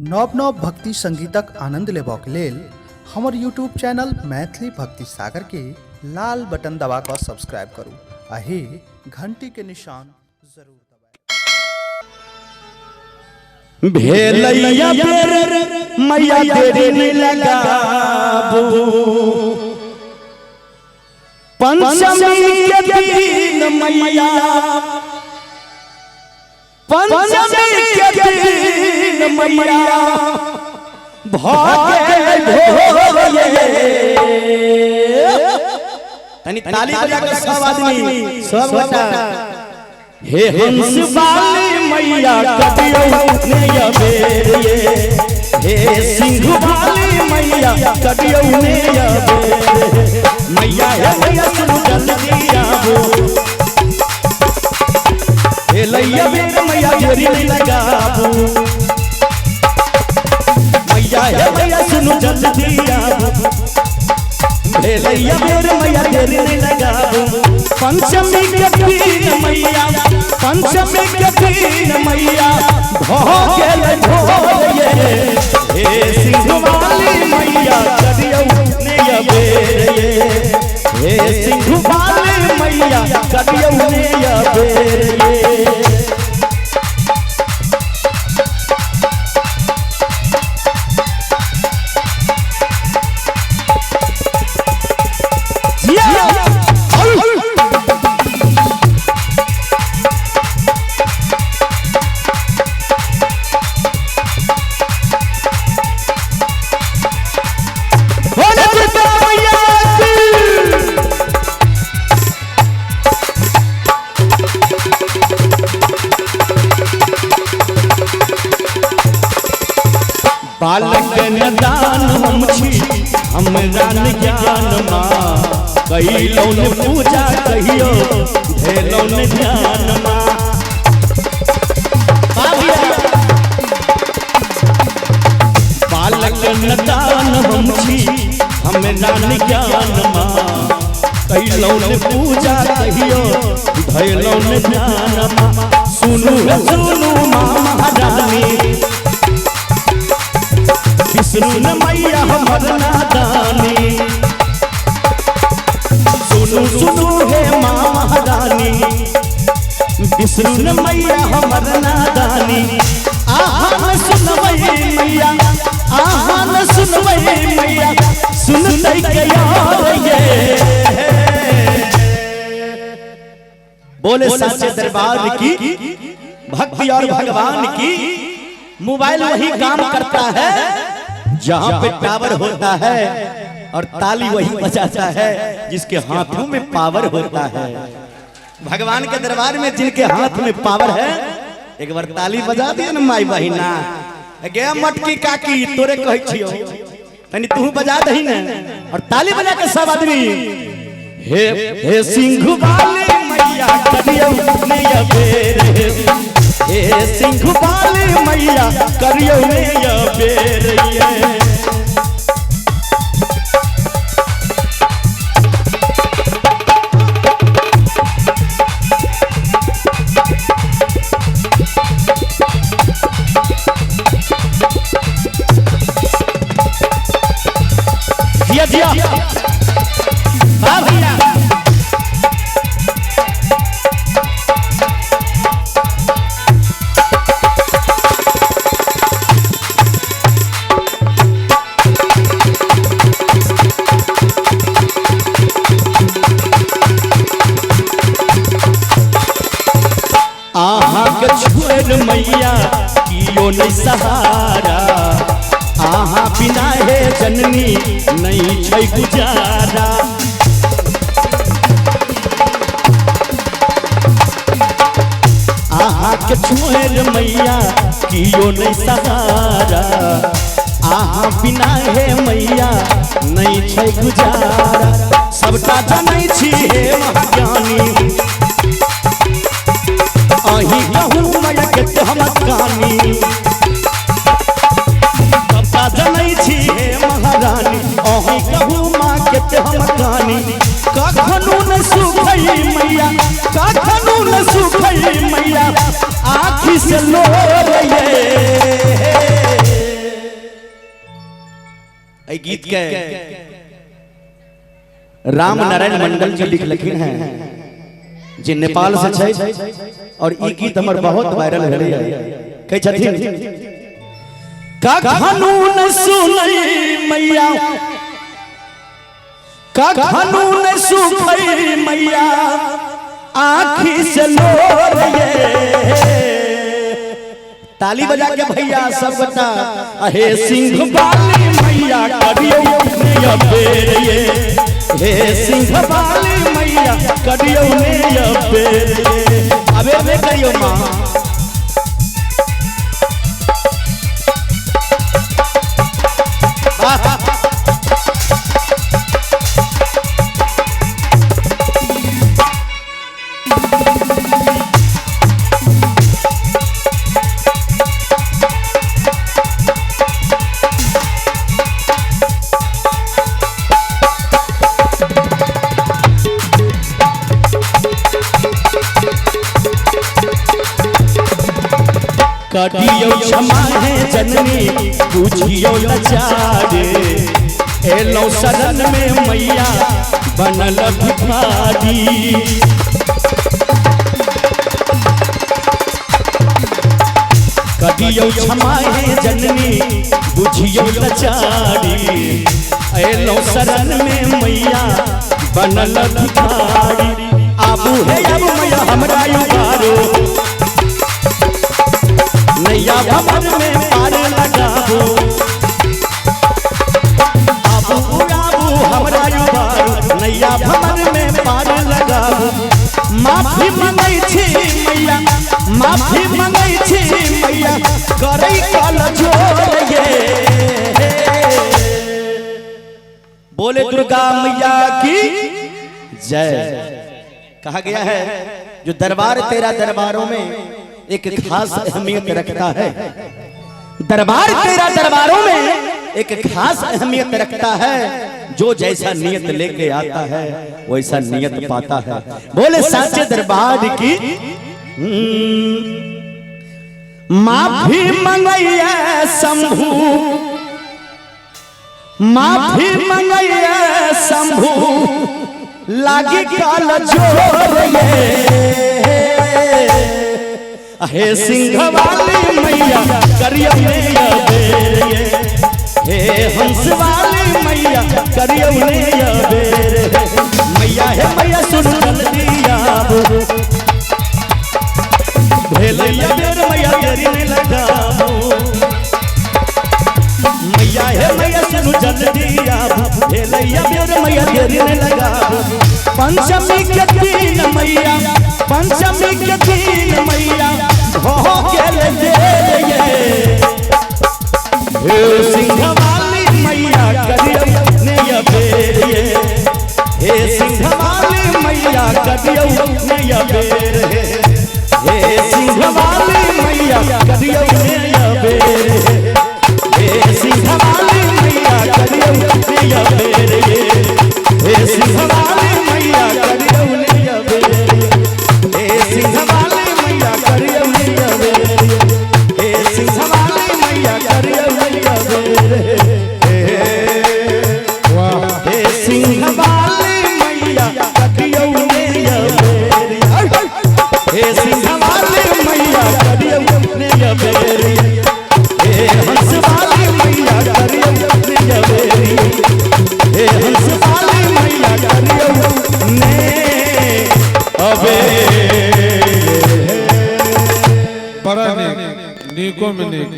नव नव भक्ति संगीतक आनंद लेबाक लेल हमर यूट्यूब चैनल मैथिली भक्ति सागर के लाल बटन दबा कर सब्सक्राइब करू आ हे घंटी के निशान जरूर दबाएं। भेलैया बेर मैया तेरे नहीं लगाबू पंचमी के दिन मैया पंचमी के दिन मैया भागे ढोले तनी ताली बजा के सब आदमी सब बता हे हंस वाली मैया कटियो ने अबेर ये हे सिंह वाली मैया कटियो ने अबेर मैया हे मैया सुन जल्दी आवो हे लैया बेर मैया देरी नहीं लगाबू मैया हे मैया सुन जल्दी आवो हे लैया बेर मैया देरी नहीं लगाबू पंचमी के दिन मैया पंचमी के दिन मैया भोगे ढोले हे सिंह वाली मैया करियो ने अबेर हे सिंह वाली मैया करियो ने अबेर बालक नदान हम छी हमरा न ज्ञान माँ कहिलो न पूजा कहियो भेलो न ध्यान माँ बालक नदान हम छी हमरा न ज्ञान माँ कहिलो न पूजा कहियो भेलो न ध्यान माँ सुनु सुनु माँ महारानी विष्णु न मैया हमर नादानी सुनु सुनु हे माँ महारानी विष्णु न मैया हमर नादानी आहा न सुनवै मैया आहा न सुनवै मैया सुनतै के यार ये बोले सच्चे दरबार की भक्ति और भगवान की मोबाइल वही काम करता है जहाँ पे टावर होता है और ताली वही बजाता है जिसके हाथों में पावर होता है। भगवान के दरबार में जिनके हाथ में पावर है एक बार ताली बजा दियो ना माई बहिना गे मटकी काकी तोरे कहै छियो तनी तू बजा दही ना और ताली बजा के सब आदमी हे सिंह वाली मैया करियो ने अबेर हे सिंह वाली मैया करियो ने अबेर दिया भैया आहा के छोड़ मैया कियो नहीं सहारा आहा बिना हे जननी नहीं छै गुजारा आहा के छोड़ मैया कियो नहीं सहारा आहा बिना हे मैया नहीं छै गुजारा सबटा जानै छी हे महाज्ञानी अही कहूँ मैया के हम कानी सबटा जानै छी हे महारानी अही कहूँ माँ के हम कानी कखनो न सुखै मैया कखनो न सुखै मैया आँखि से लो रे ए गीत के राम नारायण मंडल जी लिख लखिन हैं जे नेपाल से छै और ई गीत हमर बहुत वायरल भेलै कह छथिन का कानून सुनै मैया का कानून सुखै मैया आँखी से लोर ये ताली बजा के भैया सब बता हे सिंह वाली मैया करियो ने अबेर ये हे सिंह वाली मैया करियो ने अबेर ये अबेर में करियो मां कटियो क्षमा है जननी पूछियो लाचारे एलो शरण में मैया बनल भिखारी कटियो क्षमा है जननी पूछियो लाचारी एलो शरण में मैया बनल भिखारी आबू है अब मैया हमरा उबारो नैया भवन में पार लगाबो आबू आबू हमरा युवारो नैया भवन में पार लगाबो माफी मंगै छी मैया माफी मंगै छी मैया करै कल जोर ये बोले दुर्गा मैया की जय कहा गया है जो दरबार तेरा दरबारों में एक खास अहमियत रखता है दरबार तेरा दरबारों में एक खास अहमियत रखता है जो जैसा नियत लेके आता है वैसा नियत पाता है बोले साचे दरबार की माफी मंगैया शंभू माफी मंगैया शंभू लागी काल जोर ये हे सिंह वाली मैया करियो ने अबेर ये हे हंस वाली मैया करियो ने अबेर मैया हे मैया सुन जल्दी आबो भेलैया बेर मैया देरी ने लगाबो मैया हे मैया सुन जल्दी आबो भेलैया बेर मैया देरी ने लगाबो पंचमी के दिन मैया पंचमी के दिन मैया हो गेले ये हे सिंह वाली मैया करियो ने अबेर ये हे सिंह वाली मैया करियो ने अबेर हे सिंह वाली मैया करियो ने अबेर हे सिंह वाली मैया करियो ने अबेर हे सिंह वाली मैया करियो ने अबेर हे सिंह वाली मैया करियो ने अबेर हे सिंह वाली मैया करियो ने अबेर वाह हे सिंह वाली मैया करियो ने अबेर हे सिंह वाली मैया करियो ने अबेर हे हंस वाली मैया करियो ने अबेर हे हंस वाली मैया करियो ने अबेर बड़ा नीको में नीक